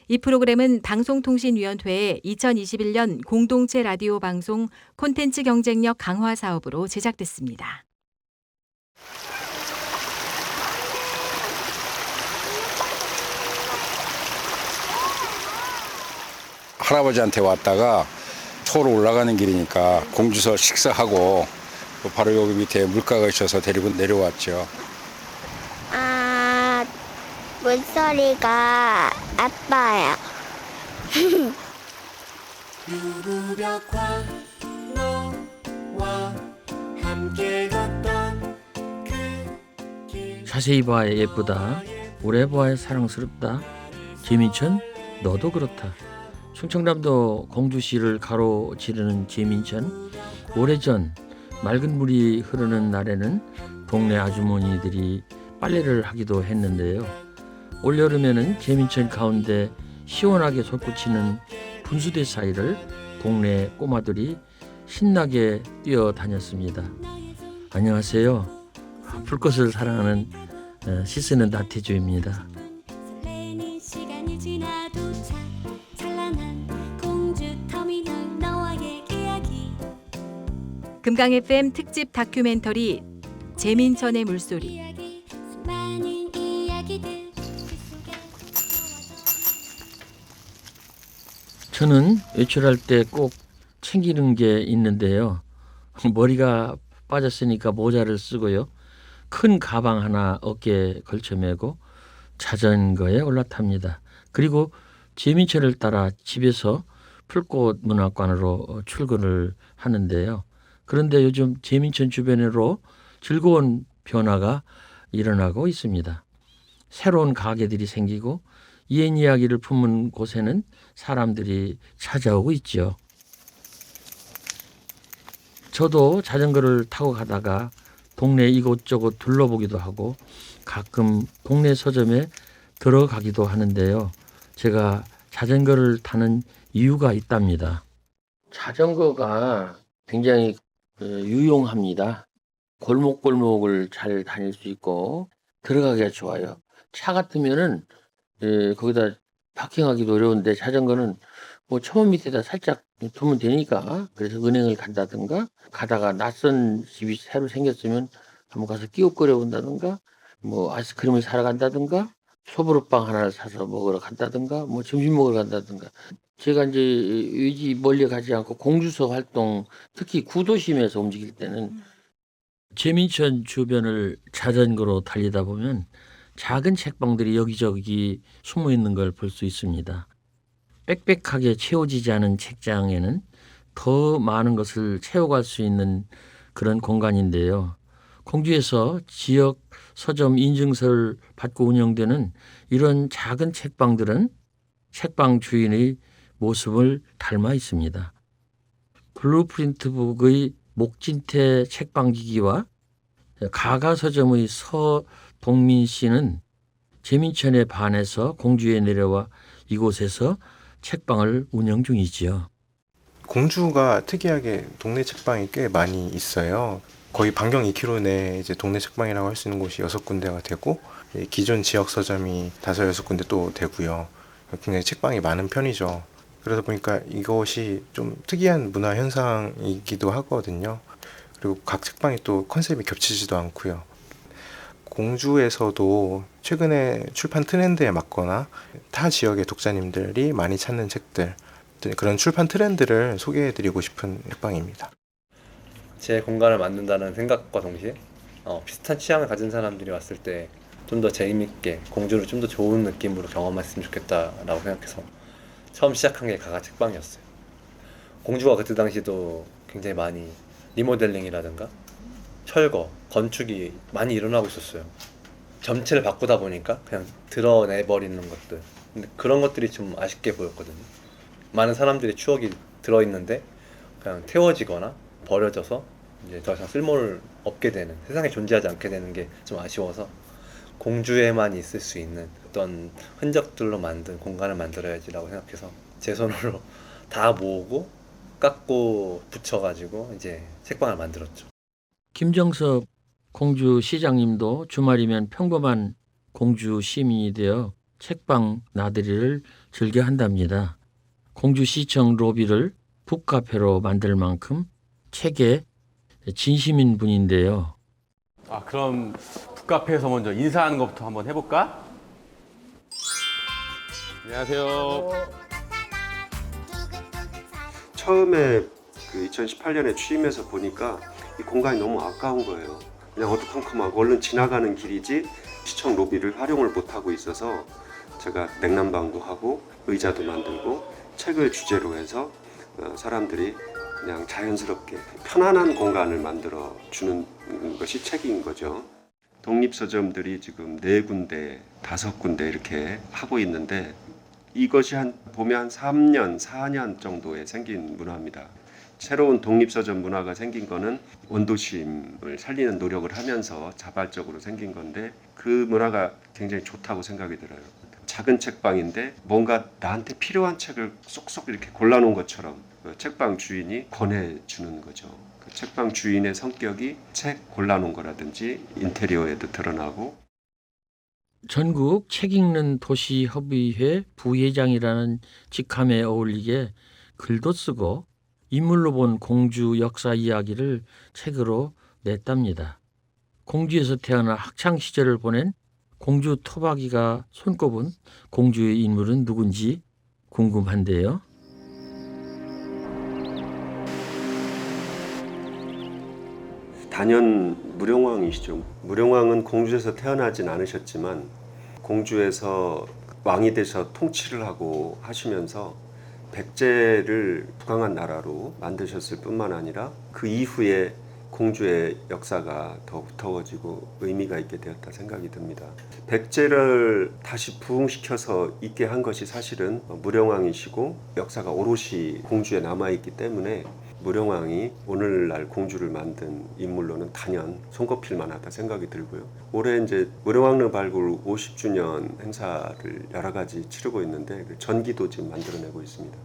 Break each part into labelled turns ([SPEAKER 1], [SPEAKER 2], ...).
[SPEAKER 1] 이 프로그램은 방송통신위원회의 2021년 공동체 라디오 방송 콘텐츠 경쟁력 강화 사업으로 제작됐습니다.
[SPEAKER 2] 할아버지한테 왔다가 서로 올라가는 길이니까 공주서 식사하고 바로 여기 밑에 물가가 있어서 데리고 내려왔죠.
[SPEAKER 3] 물소리가 아빠요.
[SPEAKER 4] 유부벽화 너와 함께 걷던 그
[SPEAKER 5] 자세히 봐야 예쁘다. 오래 봐야 사랑스럽다. 재민천 너도 그렇다. 충청남도 공주시를 가로지르는 재민천. 오래전 맑은 물이 흐르는 날에는 동네 아주머니들이 빨래를 하기도 했는데요. 올여름에는 재민천 가운데 시원하게 솟구치는 분수대 사이를 동네 꼬마들이 신나게 뛰어다녔습니다. 안녕하세요. 불꽃을 사랑하는 시스는 나태주입니다.
[SPEAKER 6] 설레는 시간이 지나도 찬란한 공주 터미널 너와의 이야기.
[SPEAKER 1] 금강 FM 특집 다큐멘터리 재민천의 물소리.
[SPEAKER 6] 이야기 수많은 이야기들 그 속에
[SPEAKER 5] 저는 외출할 때 꼭 챙기는 게 있는데요. 머리가 빠졌으니까 모자를 쓰고요. 큰 가방 하나 어깨에 걸쳐매고 자전거에 올라탑니다. 그리고 재민천을 따라 집에서 풀꽃 문학관으로 출근을 하는데요. 그런데 요즘 재민천 주변으로 즐거운 변화가 일어나고 있습니다. 새로운 가게들이 생기고 옛 이야기를 품은 곳에는 사람들이 찾아오고 있죠. 저도 자전거를 타고 가다가 동네 이곳저곳 둘러보기도 하고 가끔 동네 서점에 들어가기도 하는데요. 제가 자전거를 타는 이유가 있답니다. 자전거가 굉장히 유용합니다. 골목골목을 잘 다닐 수 있고 들어가기가 좋아요. 차 같으면은 거기다 파킹하기도 어려운데 자전거는 뭐 초원 밑에다 살짝 두면 되니까 그래서 은행을 간다든가 가다가 낯선 집이 새로 생겼으면 한번 가서 끼웃거려 본다든가 뭐 아이스크림을 사러 간다든가 소보루빵 하나를 사서 먹으러 간다든가 뭐 점심 먹으러 간다든가 제가 이제 외지 멀리 가지 않고 공주서 활동 특히 구도심에서 움직일 때는 재민천 주변을 자전거로 달리다 보면 작은 책방들이 여기저기 숨어 있는 걸 볼 수 있습니다. 빽빽하게 채워지지 않은 책장에는 더 많은 것을 채워갈 수 있는 그런 공간인데요. 공주에서 지역 서점 인증서를 받고 운영되는 이런 작은 책방들은 책방 주인의 모습을 닮아 있습니다. 블루프린트북의 목진태 책방기기와 가가서점의 서동민 씨는 재민천에 반해서 공주에 내려와 이곳에서 책방을 운영 중이지요.
[SPEAKER 7] 공주가 특이하게 동네 책방이 꽤 많이 있어요. 거의 반경 2km 내에 이제 동네 책방이라고 할 수 있는 곳이 6군데가 되고 기존 지역 서점이 5, 6군데 또 되고요. 굉장히 책방이 많은 편이죠. 그러다 보니까 이것이 좀 특이한 문화 현상이기도 하거든요. 그리고 각 책방이 또 컨셉이 겹치지도 않고요. 공주에서도 최근에 출판 트렌드에 맞거나 타 지역의 독자님들이 많이 찾는 책들, 그런 출판 트렌드를 소개해드리고 싶은 책방입니다.
[SPEAKER 8] 제 공간을 만든다는 생각과 동시에 비슷한 취향을 가진 사람들이 왔을 때 좀 더 재미있게 공주를 좀 더 좋은 느낌으로 경험했으면 좋겠다라고 생각해서 처음 시작한 게 가가 책방이었어요. 공주가 그때 당시도 굉장히 많이 리모델링이라든가 철거, 건축이 많이 일어나고 있었어요. 점체를 바꾸다 보니까 그냥 드러내버리는 것들, 근데 그런 것들이 좀 아쉽게 보였거든요. 많은 사람들의 추억이 들어있는데 그냥 태워지거나 버려져서 이제 더 이상 쓸모를 없게 되는, 세상에 존재하지 않게 되는 게 좀 아쉬워서 공주에만 있을 수 있는 어떤 흔적들로 만든 공간을 만들어야지라고 생각해서 제 손으로 다 모으고 깎고 붙여가지고 이제 책방을 만들었죠.
[SPEAKER 5] 김정섭 공주시장님도 주말이면 평범한 공주 시민이 되어 책방 나들이를 즐겨 한답니다. 공주시청 로비를 북카페로 만들 만큼 책에 진심인 분인데요.
[SPEAKER 9] 그럼 북카페에서 먼저 인사하는 것부터 한번 해볼까? 안녕하세요.
[SPEAKER 10] 처음에 그 2018년에 취임해서 보니까 이 공간이 너무 아까운 거예요. 그냥 어두컴컴하고 얼른 지나가는 길이지 시청 로비를 활용을 못하고 있어서 제가 냉난방도 하고 의자도 만들고 책을 주제로 해서 사람들이 그냥 자연스럽게 편안한 공간을 만들어 주는 것이 책인 거죠. 독립서점들이 지금 4군데, 5군데 이렇게 하고 있는데 이것이 보면 한 3년, 4년 정도에 생긴 문화입니다. 새로운 독립서점 문화가 생긴 거는 원도심을 살리는 노력을 하면서 자발적으로 생긴 건데 그 문화가 굉장히 좋다고 생각이 들어요. 작은 책방인데 뭔가 나한테 필요한 책을 쏙쏙 이렇게 골라놓은 것처럼 책방 주인이 권해주는 거죠. 그 책방 주인의 성격이 책 골라놓은 거라든지 인테리어에도 드러나고.
[SPEAKER 5] 전국 책 읽는 도시협의회 부회장이라는 직함에 어울리게 글도 쓰고 인물로 본 공주 역사 이야기를 책으로 냈답니다. 공주에서 태어나 학창시절을 보낸 공주 토박이가 손꼽은 공주의 인물은 누군지 궁금한데요.
[SPEAKER 10] 단연 무령왕이시죠. 무령왕은 공주에서 태어나진 않으셨지만 공주에서 왕이 되셔 통치를 하고 하시면서 백제를 부강한 나라로 만드셨을 뿐만 아니라 그 이후에 공주의 역사가 더 두터워지고 의미가 있게 되었다 생각이 듭니다. 백제를 다시 부흥시켜서 있게 한 것이 사실은 무령왕이시고 역사가 오롯이 공주에 남아있기 때문에 무령왕이 오늘날 공주를 만든 인물로는 단연 손꼽힐 만하다 생각이 들고요. 올해 이제 무령왕릉 발굴 50주년 행사를 여러 가지 치르고 있는데 전기도 지금 만들어내고 있습니다.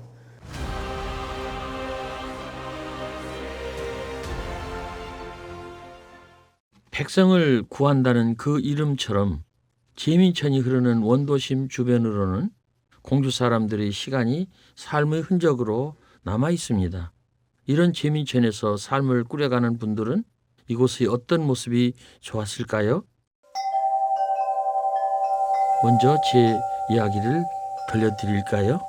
[SPEAKER 5] 백성을 구한다는 그 이름처럼 제민천이 흐르는 원도심 주변으로는 공주 사람들의 시간이 삶의 흔적으로 남아 있습니다. 이런 제민천에서 삶을 꾸려가는 분들은 이곳의 어떤 모습이 좋았을까요? 먼저 제 이야기를 들려드릴까요?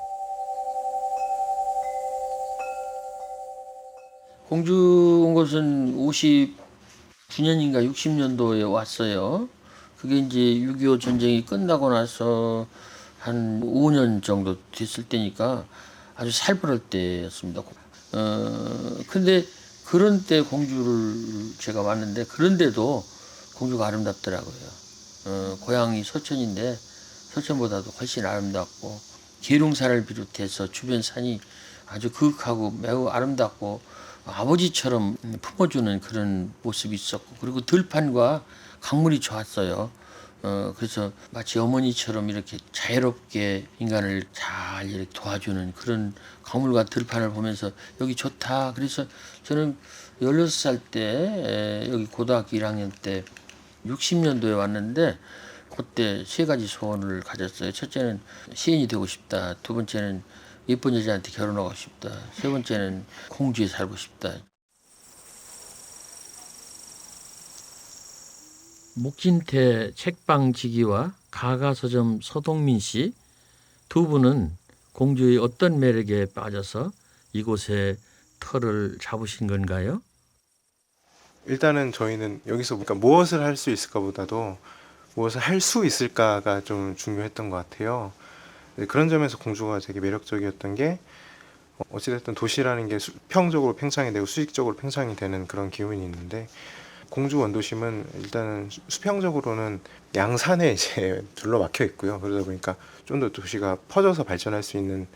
[SPEAKER 5] 공주 온 것은 59년인가 60년도에 왔어요. 그게 이제 6.25 전쟁이 끝나고 나서 한 5년 정도 됐을 때니까 아주 살벌할 때였습니다. 근데 그런 때 공주를 제가 왔는데 그런데도 공주가 아름답더라고요. 고향이 서천인데 서천보다도 훨씬 아름답고 계룡산을 비롯해서 주변 산이 아주 그윽하고 매우 아름답고 아버지처럼 품어주는 그런 모습이 있었고 그리고 들판과 강물이 좋았어요. 그래서 마치 어머니처럼 이렇게 자유롭게 인간을 잘 이렇게 도와주는 그런 강물과 들판을 보면서 여기 좋다. 그래서 저는 16살 때 여기 고등학교 1학년 때 60년도에 왔는데 그때 3가지 소원을 가졌어요. 첫째는 시인이 되고 싶다. 두 번째는 예쁜 여자한테 결혼하고 싶다. 세 번째는 공주에 살고 싶다. 목진태 책방지기와 가가서점 서동민 씨 두 분은 공주의 어떤 매력에 빠져서 이곳에 터를 잡으신 건가요?
[SPEAKER 7] 일단은 저희는 여기서 그러니까 무엇을 할 수 있을까 보다도 무엇을 할 수 있을까가 좀 중요했던 것 같아요. 그런 점에서 공주가 되게 매력적이었던 게 어찌됐든 도시라는 게 수평적으로 팽창이 되고 수직적으로 팽창이 되는 그런 기운이 있는데 공주 원도심은 일단은 수평적으로는 양산에 이제 둘러막혀 있고요. 그러다 보니까 좀 더 도시가 퍼져서 발전할 수 있는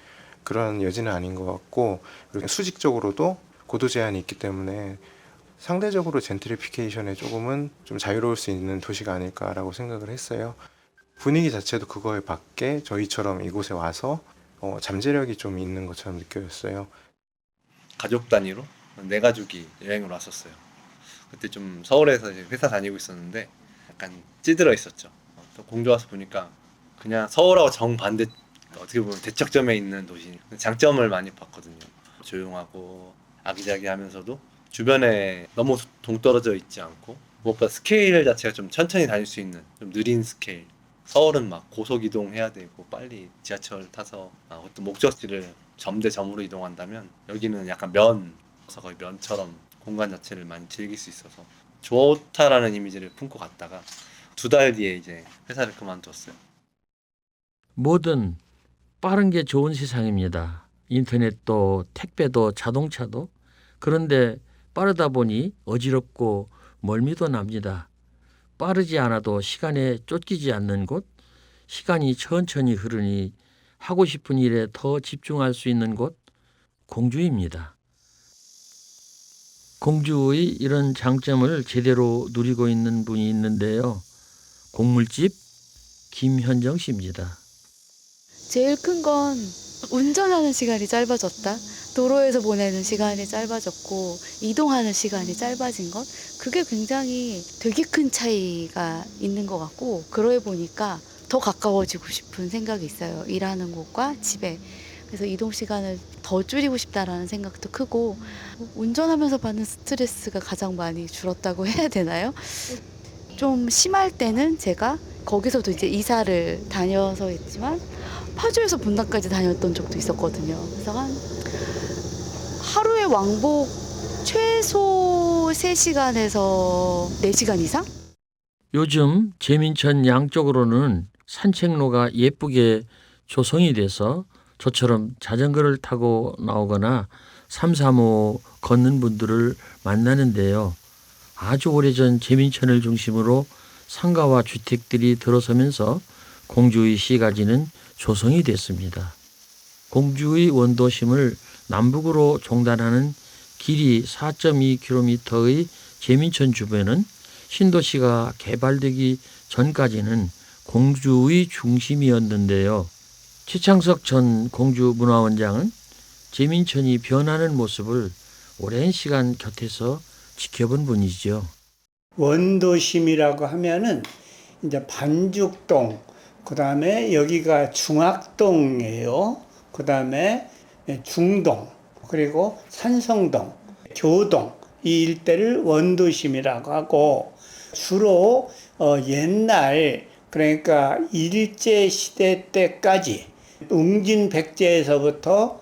[SPEAKER 7] 그런 여지는 아닌 것 같고 그리고 수직적으로도 고도 제한이 있기 때문에 상대적으로 젠트리피케이션에 조금은 좀 자유로울 수 있는 도시가 아닐까라고 생각을 했어요. 분위기 자체도 그거에 맞게 저희처럼 이곳에 와서 잠재력이 좀 있는 것처럼 느껴졌어요.
[SPEAKER 8] 가족 단위로 4가족이 여행을 왔었어요. 그때 좀 서울에서 이제 회사 다니고 있었는데 약간 찌들어 있었죠. 또 공주 와서 보니까 그냥 서울하고 정반대 어떻게 보면 대척점에 있는 도시. 장점을 많이 봤거든요. 조용하고 아기자기하면서도 주변에 너무 동떨어져 있지 않고 무엇보다 스케일 자체가 좀 천천히 다닐 수 있는 좀 느린 스케일. 서울은 막 고속 이동해야 되고 빨리 지하철 타서 어떤 목적지를 점대점으로 이동한다면 여기는 약간 거의 면처럼 공간 자체를 많이 즐길 수 있어서 좋다라는 이미지를 품고 갔다가 2달 뒤에 이제 회사를 그만뒀어요.
[SPEAKER 5] 뭐든 빠른 게 좋은 세상입니다. 인터넷도 택배도 자동차도. 그런데 빠르다 보니 어지럽고 멀미도 납니다. 빠르지 않아도 시간에 쫓기지 않는 곳, 시간이 천천히 흐르니 하고 싶은 일에 더 집중할 수 있는 곳, 공주입니다. 공주의 이런 장점을 제대로 누리고 있는 분이 있는데요. 곡물집 김현정 씨입니다.
[SPEAKER 11] 제일 큰 건 운전하는 시간이 짧아졌다. 도로에서 보내는 시간이 짧아졌고 이동하는 시간이 짧아진 것. 그게 굉장히 되게 큰 차이가 있는 것 같고 그러해 보니까 더 가까워지고 싶은 생각이 있어요. 일하는 곳과 집에. 그래서 이동 시간을 더 줄이고 싶다라는 생각도 크고 운전하면서 받는 스트레스가 가장 많이 줄었다고 해야 되나요? 좀 심할 때는 제가 거기서도 이제 이사를 다녀서 했지만 파주에서 분당까지 다녔던 적도 있었거든요. 그래서 하루에 왕복 최소 3시간에서 4시간 이상?
[SPEAKER 5] 요즘 제민천 양쪽으로는 산책로가 예쁘게 조성이 돼서 저처럼 자전거를 타고 나오거나 3, 3호 걷는 분들을 만나는데요. 아주 오래전 제민천을 중심으로 상가와 주택들이 들어서면서 공주의 시가지는 조성이 됐습니다. 공주의 원도심을 남북으로 종단하는 길이 4.2km의 제민천 주변은 신도시가 개발되기 전까지는 공주의 중심이었는데요. 최창석 전 공주문화원장은 제민천이 변하는 모습을 오랜 시간 곁에서 지켜본 분이죠.
[SPEAKER 12] 원도심이라고 하면은 이제 반죽동, 그 다음에 여기가 중학동이에요. 그 다음에 중동, 그리고 산성동, 교동, 이 일대를 원도심이라고 하고 주로 옛날 그러니까 일제시대 때까지 웅진백제에서부터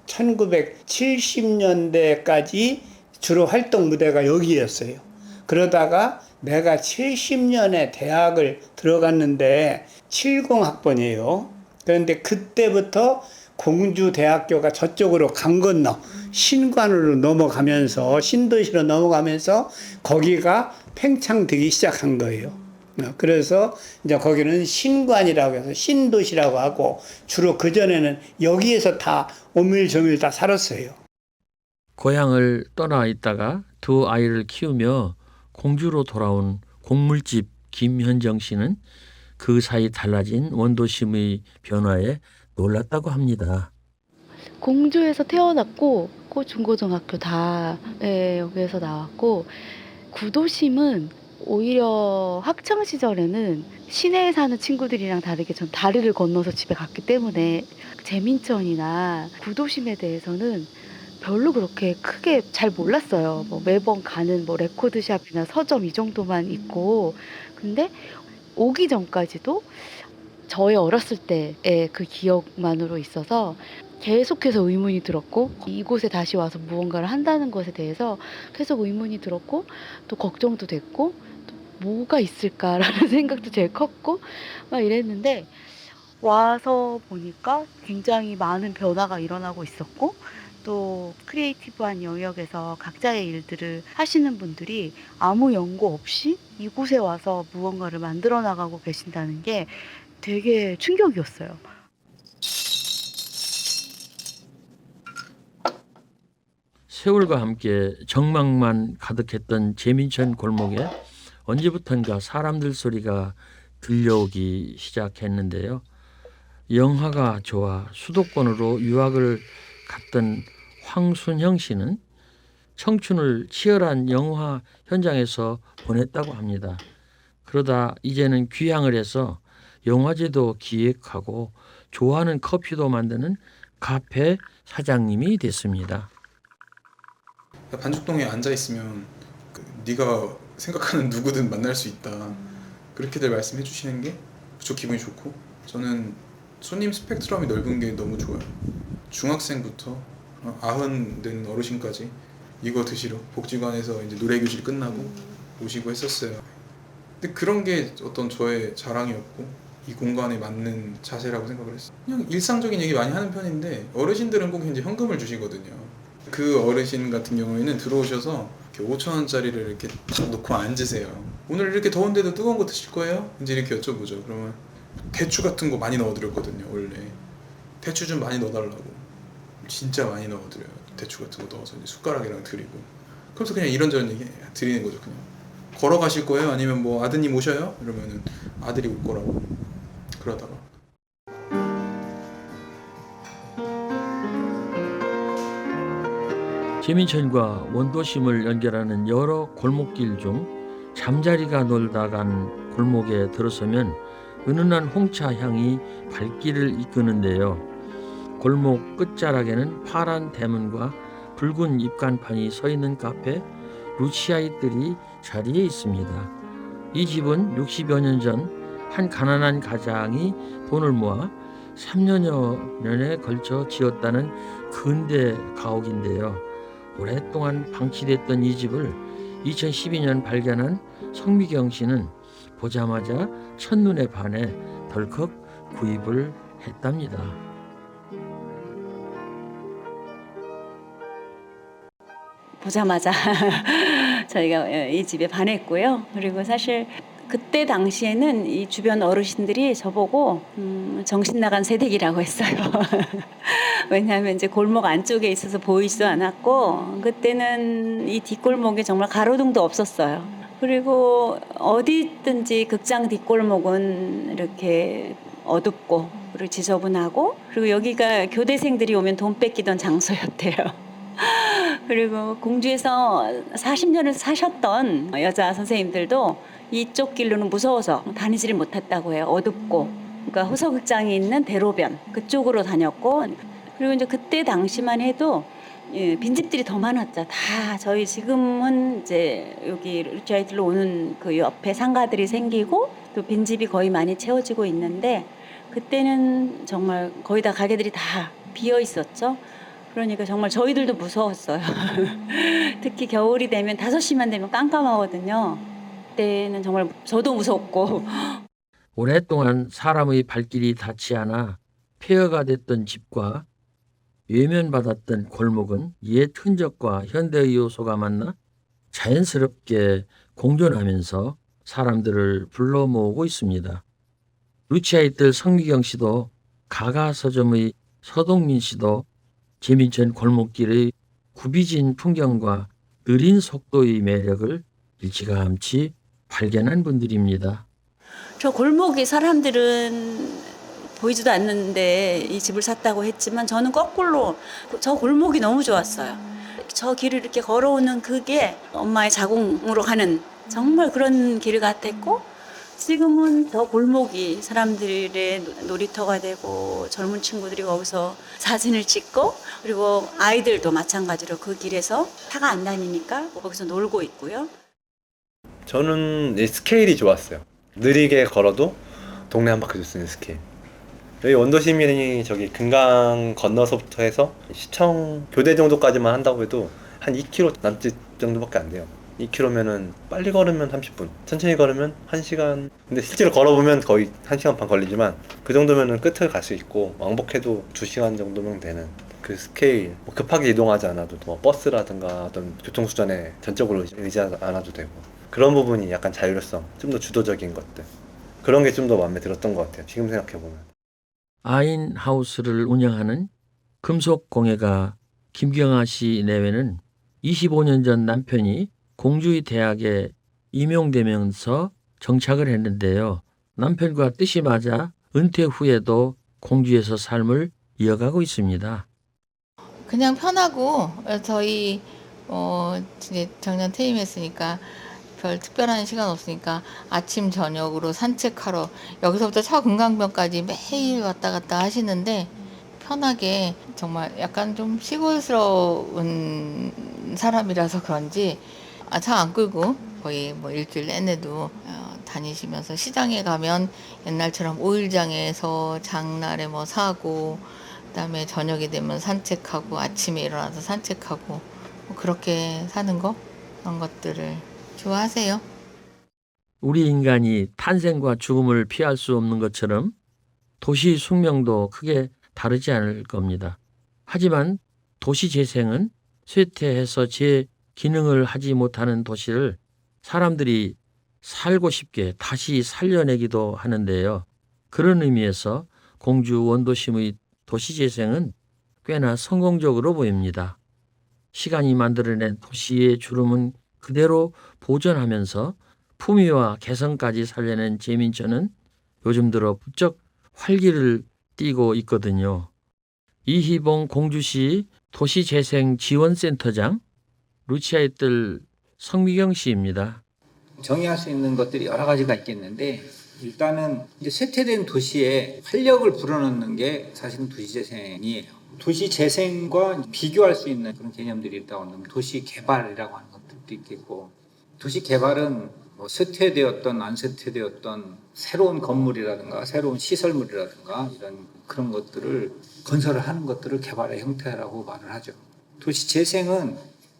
[SPEAKER 12] 1970년대까지 주로 활동 무대가 여기였어요. 그러다가 내가 70년에 대학을 들어갔는데 70학번이에요. 그런데 그때부터 공주대학교가 저쪽으로 강 건너 신관으로 넘어가면서 신도시로 넘어가면서 거기가 팽창되기 시작한 거예요. 그래서 이제 거기는 신관이라고 해서 신도시라고 하고 주로 그전에는 여기에서 다 오밀조밀 다 살았어요.
[SPEAKER 5] 고향을 떠나 있다가 두 아이를 키우며 공주로 돌아온 곡물집 김현정 씨는 그 사이 달라진 원도심의 변화에 놀랐다고 합니다.
[SPEAKER 11] 공주에서 태어났고 중고등학교 다 여기에서 나왔고 구도심은 오히려 학창 시절에는 시내에 사는 친구들이랑 다르게 전 다리를 건너서 집에 갔기 때문에 제민천이나 구도심에 대해서는 별로 그렇게 크게 잘 몰랐어요. 뭐 매번 가는 뭐 레코드샵이나 서점 이 정도만 있고 근데 오기 전까지도 저의 어렸을 때의 그 기억만으로 있어서 계속해서 의문이 들었고 이곳에 다시 와서 무언가를 한다는 것에 대해서 계속 의문이 들었고 또 걱정도 됐고 또 뭐가 있을까라는 생각도 제일 컸고 막 이랬는데 와서 보니까 굉장히 많은 변화가 일어나고 있었고 또 크리에이티브한 영역에서 각자의 일들을 하시는 분들이 아무 연고 없이 이곳에 와서 무언가를 만들어 나가고 계신다는 게 되게 충격이었어요.
[SPEAKER 5] 세월과 함께 정막만 가득했던 제민천 골목에 언제부턴가 사람들 소리가 들려오기 시작했는데요. 영화가 좋아 수도권으로 유학을 갔던 황순형 씨는 청춘을 치열한 영화 현장에서 보냈다고 합니다. 그러다 이제는 귀향을 해서 영화제도 기획하고 좋아하는 커피도 만드는 카페 사장님이 됐습니다.
[SPEAKER 13] 반죽동에 앉아 있으면 네가 생각하는 누구든 만날 수 있다. 그렇게들 말씀해 주시는 게 무척 기분이 좋고, 저는 손님 스펙트럼이 넓은 게 너무 좋아요. 중학생부터 아흔 된 어르신까지 이거 드시러 복지관에서 이제 노래교실 끝나고 오시고 했었어요. 근데 그런 게 어떤 저의 자랑이었고 이 공간에 맞는 자세라고 생각을 했어요. 그냥 일상적인 얘기 많이 하는 편인데 어르신들은 꼭 이제 현금을 주시거든요. 그 어르신 같은 경우에는 들어오셔서 5,000원짜리를 이렇게 딱 놓고 앉으세요. 오늘 이렇게 더운데도 뜨거운 거 드실 거예요? 이제 이렇게 여쭤보죠. 그러면 대추 같은 거 많이 넣어드렸거든요. 원래 대추 좀 많이 넣어달라고, 진짜 많이 넣어드려요. 대추 같은 거 넣어서 이제 숟가락이랑 드리고, 그래서 그냥 이런저런 얘기 드리는 거죠. 그냥 걸어가실 거예요? 아니면 뭐 아드님 오셔요? 이러면은 아들이 올 거라고 그러다가.
[SPEAKER 5] 재민천과 원도심을 연결하는 여러 골목길 중 잠자리가 놀다 간 골목에 들어서면 은은한 홍차 향이 발길을 이끄는데요. 골목 끝자락에는 파란 대문과 붉은 입간판이 서 있는 카페 루치아이들이 자리에 있습니다. 이 집은 60여 년 전 한 가난한 가장이 돈을 모아 3년여 년에 걸쳐 지었다는 근대 가옥인데요. 오랫동안 방치됐던 이 집을 2012년 발견한 성미경 씨는 보자마자 첫눈에 반해 덜컥 구입을 했답니다.
[SPEAKER 11] 보자마자 저희가 이 집에 반했고요. 그리고 사실 그때 당시에는 이 주변 어르신들이 저보고 정신 나간 새댁이라고 했어요. 왜냐하면 이제 골목 안쪽에 있어서 보이지도 않았고, 그때는 이 뒷골목에 정말 가로등도 없었어요. 그리고 어디든지 극장 뒷골목은 이렇게 어둡고 그리고 지저분하고, 그리고 여기가 교대생들이 오면 돈 뺏기던 장소였대요. 그리고 공주에서 40년을 사셨던 여자 선생님들도 이쪽 길로는 무서워서 다니지를 못했다고 해요. 어둡고. 그러니까 호서극장이 있는 대로변 그쪽으로 다녔고, 그리고 이제 그때 당시만 해도 빈집들이 더 많았죠. 다 저희 지금은 이제 여기 루치아이들로 오는 그 옆에 상가들이 생기고 또 빈집이 거의 많이 채워지고 있는데, 그때는 정말 거의 다 가게들이 다 비어 있었죠. 그러니까 정말 저희들도 무서웠어요. 특히 겨울이 되면 5시만 되면 깜깜하거든요. 그때는 정말 저도 무섭고.
[SPEAKER 5] 오랫동안 사람의 발길이 닿지 않아 폐허가 됐던 집과 외면받았던 골목은 옛 흔적과 현대의 요소가 만나 자연스럽게 공존하면서 사람들을 불러 모으고 있습니다. 루치아이들 성미경 씨도 가가서점의 서동민 씨도 재민천 골목길의 구비진 풍경과 느린 속도의 매력을 일찌감치 발견한 분들입니다.
[SPEAKER 11] 저 골목에 사람들은 보이지도 않는데 이 집을 샀다고 했지만 저는 거꾸로 저 골목이 너무 좋았어요. 저 길을 이렇게 걸어오는 그게 엄마의 자궁으로 가는 정말 그런 길 같았고, 지금은 더 골목이 사람들의 놀이터가 되고 젊은 친구들이 거기서 사진을 찍고, 그리고 아이들도 마찬가지로 그 길에서 차가 안 다니니까 거기서 놀고 있고요.
[SPEAKER 8] 저는 이 스케일이 좋았어요. 느리게 걸어도 동네 한 바퀴 돌 수 있는 스케일. 여기 원도시민이 저기 금강 건너서부터 해서 시청 교대 정도까지만 한다고 해도 한 2km 남짓 정도밖에 안 돼요. 2km면은 빨리 걸으면 30분, 천천히 걸으면 1시간. 근데 실제로 걸어보면 거의 1시간 반 걸리지만 그 정도면은 끝을 갈 수 있고, 왕복해도 2시간 정도면 되는 그 스케일. 뭐 급하게 이동하지 않아도 뭐 버스라든가 어떤 교통수단에 전적으로 의지하지 않아도 되고, 그런 부분이 약간 자율성, 좀 더 주도적인 것들, 그런 게 좀 더 마음에 들었던 것 같아요. 지금 생각해보면.
[SPEAKER 5] 아인하우스를 운영하는 금속공예가 김경아 씨 내외는 25년 전 남편이 공주의 대학에 임용되면서 정착을 했는데요. 남편과 뜻이 맞아 은퇴 후에도 공주에서 삶을 이어가고 있습니다.
[SPEAKER 14] 그냥 편하고, 저희 이제 작년 퇴임했으니까 별 특별한 시간 없으니까 아침 저녁으로 산책하러 여기서부터 서금강변까지 매일 왔다 갔다 하시는데 편하게 정말 약간 좀 시골스러운 사람이라서 그런지 차 안 끌고 거의 뭐 일주일 내내도 다니시면서 시장에 가면 옛날처럼 오일장에서 장날에 뭐 사고 그다음에 저녁이 되면 산책하고 아침에 일어나서 산책하고 뭐 그렇게 사는 거 그런 것들을 좋아하세요.
[SPEAKER 5] 우리 인간이 탄생과 죽음을 피할 수 없는 것처럼 도시 숙명도 크게 다르지 않을 겁니다. 하지만 도시 재생은 쇠퇴해서 제 기능을 하지 못하는 도시를 사람들이 살고 싶게 다시 살려내기도 하는데요. 그런 의미에서 공주 원도심의 도시재생은 꽤나 성공적으로 보입니다. 시간이 만들어낸 도시의 주름은 그대로 보존하면서 품위와 개성까지 살려낸 제민천은 요즘 들어 부쩍 활기를 띠고 있거든요. 이희봉 공주시 도시재생지원센터장, 루치아의 뜰 성미경 씨입니다.
[SPEAKER 15] 정의할 수 있는 것들이 여러 가지가 있겠는데 일단은 이제 쇠퇴된 도시에 활력을 불어넣는 게 사실은 도시재생이에요. 도시재생과 비교할 수 있는 그런 개념들이 있다고 하면 도시개발이라고 하는 것들도 있겠고, 도시개발은 뭐 쇠퇴되었던 안 쇠퇴되었던 새로운 건물이라든가 새로운 시설물이라든가 이런 그런 것들을 건설을 하는 것들을 개발의 형태라고 말을 하죠. 도시재생은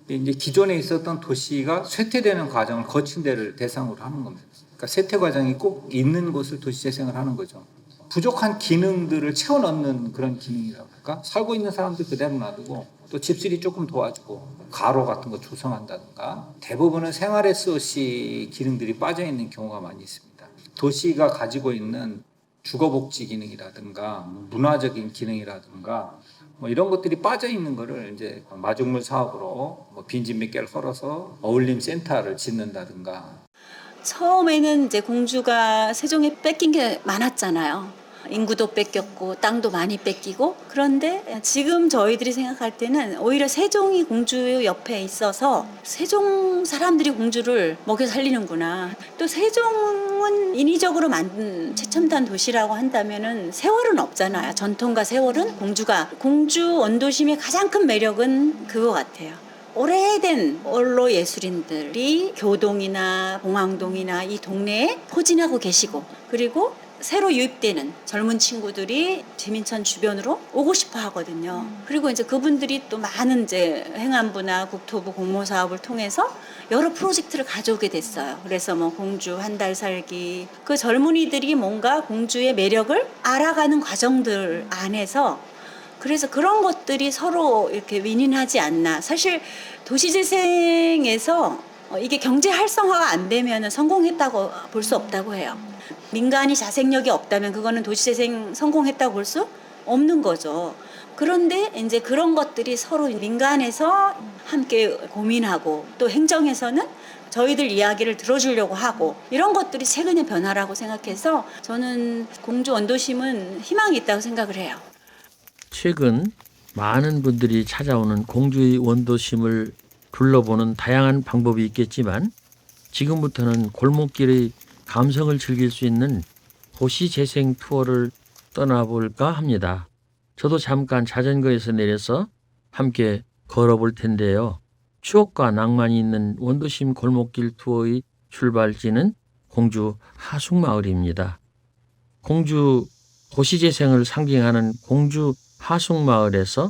[SPEAKER 15] 이제 기존에 있었던 도시가 쇠퇴되는 과정을 거친 데를 대상으로 하는 겁니다. 그러니까 쇠퇴 과정이 꼭 있는 곳을 도시재생을 하는 거죠. 부족한 기능들을 채워 넣는 그런 기능이라고 할까? 살고 있는 사람들 그대로 놔두고 또 집수리 조금 도와주고 가로 같은 거 조성한다든가, 대부분은 생활 SOC 기능들이 빠져 있는 경우가 많이 있습니다. 도시가 가지고 있는 주거복지 기능이라든가 문화적인 기능이라든가 뭐 이런 것들이 빠져 있는 거를 이제 마중물 사업으로 뭐 빈집 몇 개를 썰어서 어울림 센터를 짓는다든가.
[SPEAKER 16] 처음에는 이제 공주가 세종에 뺏긴 게 많았잖아요. 인구도 뺏겼고 땅도 많이 뺏기고. 그런데 지금 저희들이 생각할 때는 오히려 세종이 공주 옆에 있어서 세종 사람들이 공주를 먹여 살리는구나. 또 세종은 인위적으로 만든 최첨단 도시라고 한다면은 세월은 없잖아요. 전통과 세월은 공주 원도심의 가장 큰 매력은 그거 같아요. 오래된 원로 예술인들이 교동이나 봉황동이나 이 동네에 포진하고 계시고, 그리고 새로 유입되는 젊은 친구들이 제민천 주변으로 오고 싶어 하거든요. 그리고 이제 그분들이 또 많은 이제 행안부나 국토부 공모 사업을 통해서 여러 프로젝트를 가져오게 됐어요. 그래서 뭐 공주 한 달 살기, 그 젊은이들이 뭔가 공주의 매력을 알아가는 과정들 안에서, 그래서 그런 것들이 서로 이렇게 윈윈하지 않나. 사실 도시재생에서 이게 경제 활성화가 안 되면 성공했다고 볼 수 없다고 해요. 민간이 자생력이 없다면 그거는 도시재생 성공했다고 볼 수 없는 거죠. 그런데 이제 그런 것들이 서로 민간에서 함께 고민하고 또 행정에서는 저희들 이야기를 들어주려고 하고, 이런 것들이 최근의 변화라고 생각해서 저는 공주 원도심은 희망이 있다고 생각을 해요.
[SPEAKER 5] 최근 많은 분들이 찾아오는 공주의 원도심을 둘러보는 다양한 방법이 있겠지만 지금부터는 골목길의 감성을 즐길 수 있는 도시재생 투어를 떠나볼까 합니다. 저도 잠깐 자전거에서 내려서 함께 걸어볼 텐데요. 추억과 낭만이 있는 원도심 골목길 투어의 출발지는 공주 하숙마을입니다. 공주 도시재생을 상징하는 공주 하숙마을에서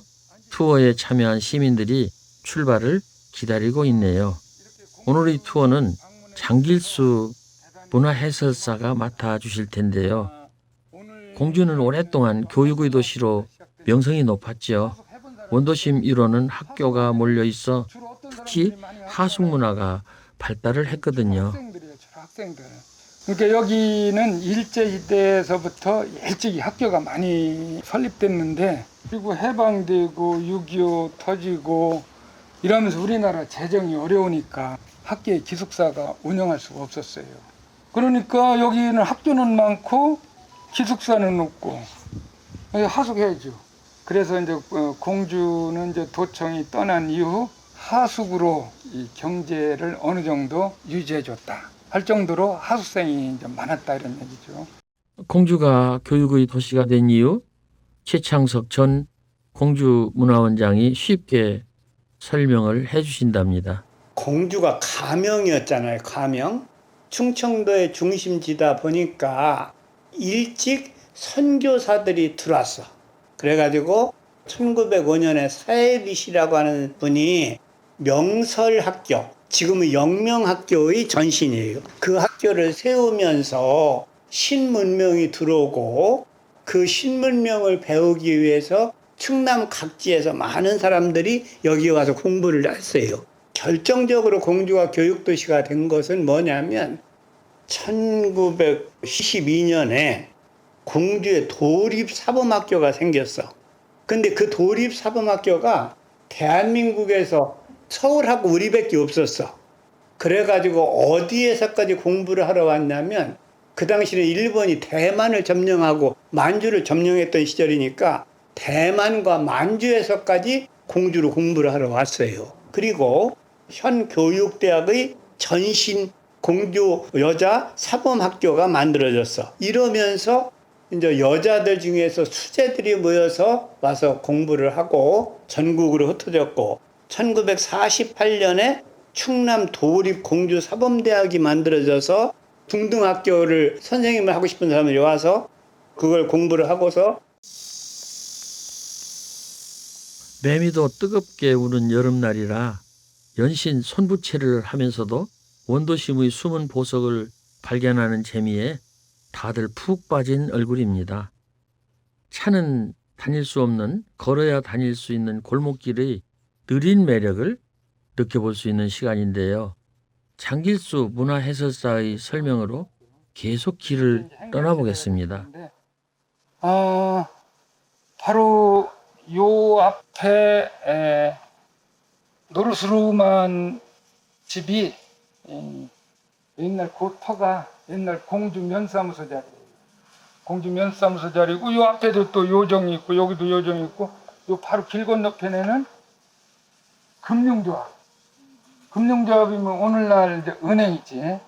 [SPEAKER 5] 투어에 참여한 시민들이 출발을 기다리고 있네요. 오늘의 투어는 장길수 문화해설사가 맡아주실 텐데요. 공주는 오랫동안 교육의 도시로 명성이 높았죠. 원도심 일원은 학교가 몰려있어 특히 하숙문화가 발달을 했거든요.
[SPEAKER 17] 학생들. 그러니까 여기는 일제시대에서부터 일찍이 학교가 많이 설립됐는데, 그리고 해방되고 6.25 터지고 이러면서 우리나라 재정이 어려우니까 학교에 기숙사가 운영할 수가 없었어요. 그러니까 여기는 학교는 많고 기숙사는 없고 하숙해야죠. 그래서 이제 공주는 이제 도청이 떠난 이후 하숙으로 이 경제를 어느 정도 유지해줬다 할 정도로 하숙생이 좀 많았다 이런 얘기죠.
[SPEAKER 5] 공주가 교육의 도시가 된 이유, 최창석 전 공주문화원장이 쉽게 설명을 해주신답니다.
[SPEAKER 12] 공주가 가명이었잖아요. 가명. 충청도의 중심지다 보니까 일찍 선교사들이 들어왔어. 그래가지고 1905년에 사해비 씨라고 하는 분이 명설학교, 지금은 영명학교의 전신이에요. 그 학교를 세우면서 신문명이 들어오고 그 신문명을 배우기 위해서 충남 각지에서 많은 사람들이 여기 와서 공부를 했어요. 결정적으로 공주가 교육도시가 된 것은 뭐냐면 1912년에 공주에 도립사범학교가 생겼어. 근데 그 도립사범학교가 대한민국에서 서울하고 우리밖에 없었어. 그래가지고 어디에서까지 공부를 하러 왔냐면 그 당시는 일본이 대만을 점령하고 만주를 점령했던 시절이니까 대만과 만주에서까지 공주로 공부를 하러 왔어요. 그리고 현 교육대학의 전신 공주 여자 사범학교가 만들어졌어. 이러면서 이제 여자들 중에서 수재들이 모여서 와서 공부를 하고 전국으로 흩어졌고 1948년에 충남 도립 공주 사범대학이 만들어져서 중등학교를 선생님을 하고 싶은 사람들이 와서 그걸 공부를 하고서
[SPEAKER 5] 매미도 뜨겁게 우는 여름날이라 연신 손부채를 하면서도 원도심의 숨은 보석을 발견하는 재미에 다들 푹 빠진 얼굴입니다. 차는 다닐 수 없는, 걸어야 다닐 수 있는 골목길의 느린 매력을 느껴볼 수 있는 시간인데요. 장길수 문화해설사의 설명으로 계속 길을 떠나보겠습니다.
[SPEAKER 17] 바로 요 앞에 노르스루만 집이 옛날 고터가 옛날 공주 면사무소 자리, 공주 면사무소 자리고 요 앞에도 또 요정이 있고 여기도 요정이 있고 요 바로 길 건너편에는 금융조합. 금융조합이면 오늘날 이제 은행이지.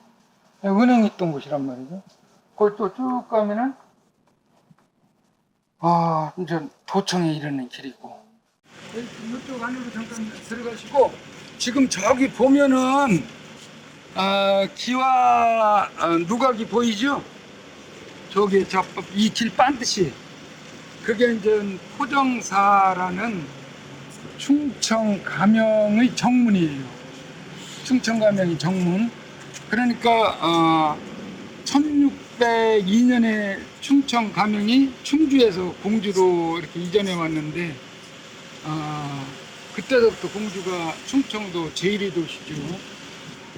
[SPEAKER 17] 은행이 있던 곳이란 말이죠. 그걸 또 쭉 가면은 이제 도청에 이르는 길이고. 이쪽 안으로 잠깐 들어가시고 지금 저기 보면은 기와 누각이 보이죠? 저기 이 길 반드시 그게 이제 포정사라는 충청 가명의 정문이에요. 충청 가명의 정문. 그러니까 1602년에 충청 가명이 충주에서 공주로 이렇게 이전해 왔는데 그때부터 공주가 충청도 제1위 도시죠.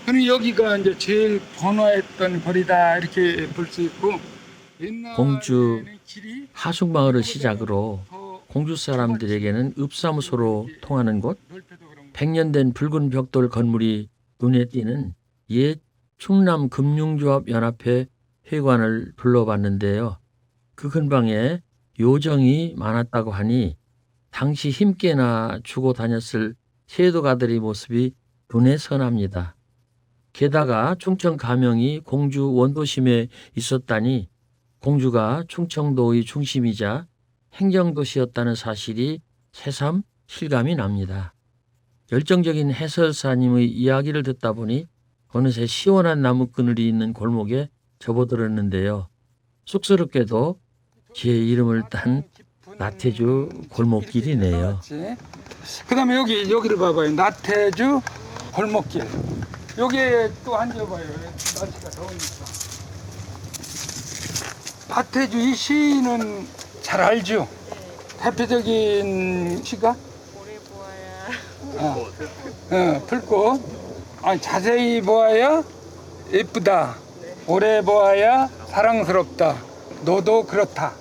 [SPEAKER 17] 그럼 여기가 이제 제일 번화했던 거리다 이렇게 볼 수 있고
[SPEAKER 5] 공주 하숙마을을 시작으로 공주 사람들에게는 읍사무소로 통하는 곳, 100년 된 붉은 벽돌 건물이 눈에 띄는 옛 충남금융조합연합회 회관을 둘러봤는데요. 그 근방에 요정이 많았다고 하니 당시 힘께나 주고 다녔을 세도가들의 모습이 눈에 선합니다. 게다가 충청 가명이 공주 원도심에 있었다니 공주가 충청도의 중심이자 행정도시였다는 사실이 새삼 실감이 납니다. 열정적인 해설사님의 이야기를 듣다 보니 어느새 시원한 나무그늘이 있는 골목에 접어들었는데요. 쑥스럽게도 제 이름을 딴 나태주 골목길이네요.
[SPEAKER 17] 그 다음에 여기를 봐봐요. 나태주 골목길. 여기에 또 앉아봐요. 날씨가 더우니까. 나태주 이 시는 잘 알죠? 대표적인 시가? 풀꽃. 자세히 보아야 예쁘다. 오래 보아야 사랑스럽다. 너도 그렇다.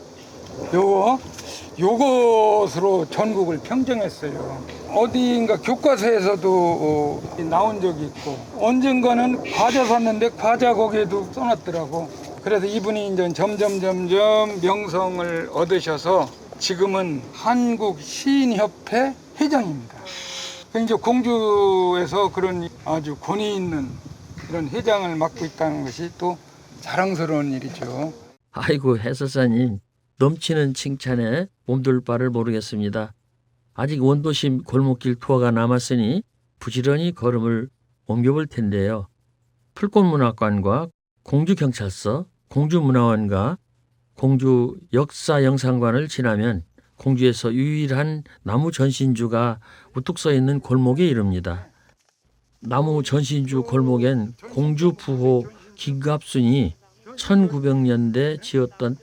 [SPEAKER 17] 요것으로 전국을 평정했어요. 어디인가 교과서에서도 나온 적이 있고 언젠가는 과자 샀는데 과자 거기에도 써놨더라고. 그래서 이분이 이제 점점 명성을 얻으셔서 지금은 한국시인협회 회장입니다. 이제 공주에서 그런 아주 권위 있는 이런 회장을 맡고 있다는 것이 또 자랑스러운 일이죠.
[SPEAKER 5] 아이고 해설사님 넘치는 칭찬에 몸둘 바를 모르겠습니다. 아직 원도심 골목길 투어가 남았으니 부지런히 걸음을 옮겨볼 텐데요. 풀꽃문학관과 공주경찰서, 공주문화원과 공주 역사영상관을 지나면 공주에서 유일한 나무 전신주가 우뚝 서 있는 골목에 이릅니다. 나무 전신주 골목엔 공주 부호 김갑순이 1900년대 지었던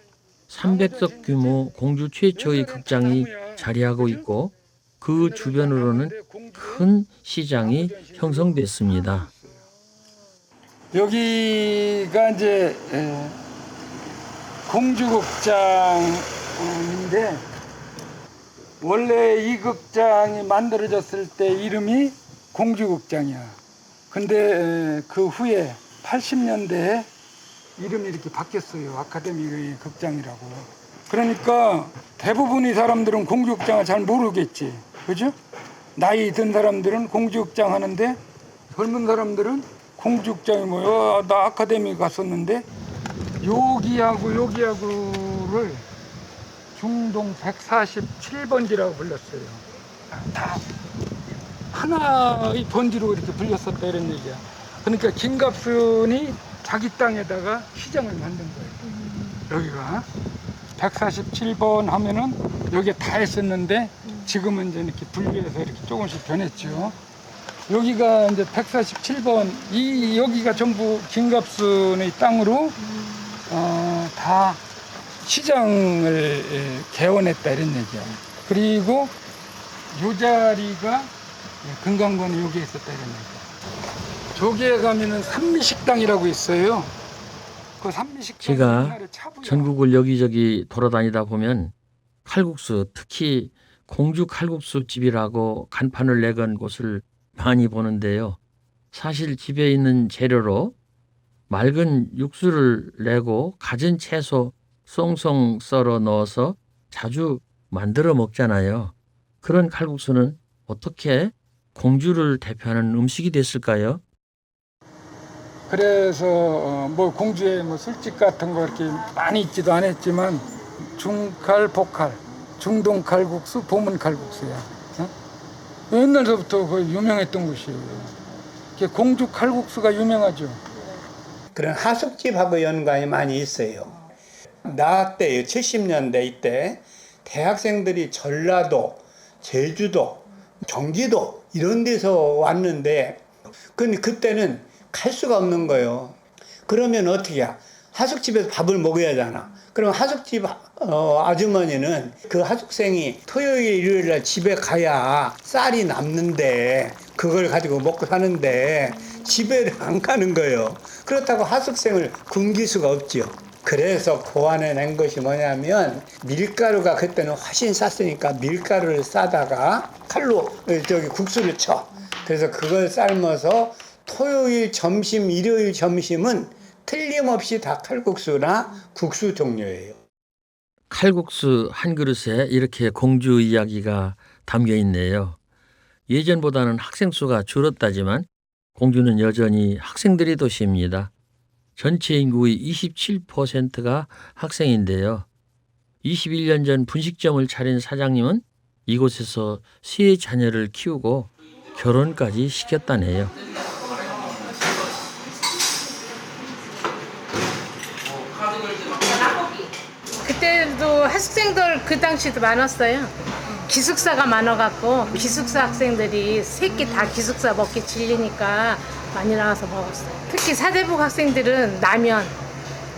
[SPEAKER 5] 300석 규모 공주 최초의 극장이 자리하고 있고 그 주변으로는 큰 시장이 형성됐습니다.
[SPEAKER 17] 여기가 이제 공주극장인데 원래 이 극장이 만들어졌을 때 이름이 공주극장이야. 근데 그 후에 80년대에 이름이 이렇게 바뀌었어요. 아카데미 극장이라고. 그러니까 대부분의 사람들은 공주극장을 잘 모르겠지. 그죠? 나이 든 사람들은 공주극장 하는데 젊은 사람들은 공주극장이 뭐야? 나 아카데미 갔었는데 여기하고를 중동 147번지라고 불렀어요. 다 하나의 번지로 이렇게 불렸었다 이런 얘기야. 그러니까 김갑순이 자기 땅에다가 시장을 만든 거예요. 여기가 147번 하면은 여기에 다 했었는데 지금은 이제 이렇게 분리해서 이렇게 조금씩 변했죠. 여기가 이제 147번 여기가 전부 김갑순의 땅으로 다 시장을 개원했다 이런 얘기야. 그리고 요 자리가 금강관이 여기에 있었다 이런 얘기야. 저기에 가면은 산미식당이라고 있어요. 그 산미식당
[SPEAKER 5] 제가 전국을 여기저기 돌아다니다 보면 칼국수, 특히 공주 칼국수 집이라고 간판을 내건 곳을 많이 보는데요. 사실 집에 있는 재료로 맑은 육수를 내고 갖은 채소 송송 썰어 넣어서 자주 만들어 먹잖아요. 그런 칼국수는 어떻게 공주를 대표하는 음식이 됐을까요?
[SPEAKER 17] 그래서 뭐 공주에 뭐 술집 같은 거 이렇게 많이 있지도 않았지만 중칼, 복칼, 중동 칼국수, 보문 칼국수야. 어? 옛날서부터 그 유명했던 곳이에요. 공주 칼국수가 유명하죠.
[SPEAKER 12] 그런 하숙집하고 연관이 많이 있어요. 나 때요, 70년대 이때 대학생들이 전라도, 제주도, 경기도 이런 데서 왔는데 근데 그때는 갈 수가 없는 거예요. 그러면 어떻게 해? 하숙집에서 밥을 먹어야 하잖아. 그럼 하숙집 아주머니는 그 하숙생이 토요일 일요일 날 집에 가야 쌀이 남는데 그걸 가지고 먹고 사는데 집에 안 가는 거예요. 그렇다고 하숙생을 굶길 수가 없죠. 그래서 고안해낸 것이 뭐냐면 밀가루가 그때는 훨씬 쌌으니까 밀가루를 싸다가 칼로 국수를 쳐. 그래서 그걸 삶아서 토요일 점심, 일요일 점심은 틀림없이 다 칼국수나 국수 종류예요.
[SPEAKER 5] 칼국수 한 그릇에 이렇게 공주 이야기가 담겨 있네요. 예전보다는 학생 수가 줄었다지만 공주는 여전히 학생들의 도시입니다. 전체 인구의 27%가 학생인데요. 21년 전 분식점을 차린 사장님은 이곳에서 세 자녀를 키우고 결혼까지 시켰다네요.
[SPEAKER 18] 그때도 학생들 그 당시도 많았어요. 기숙사가 많아갖고 기숙사 학생들이 새끼 다 기숙사 먹기 질리니까 많이 나와서 먹었어요. 특히 사대부 학생들은 라면,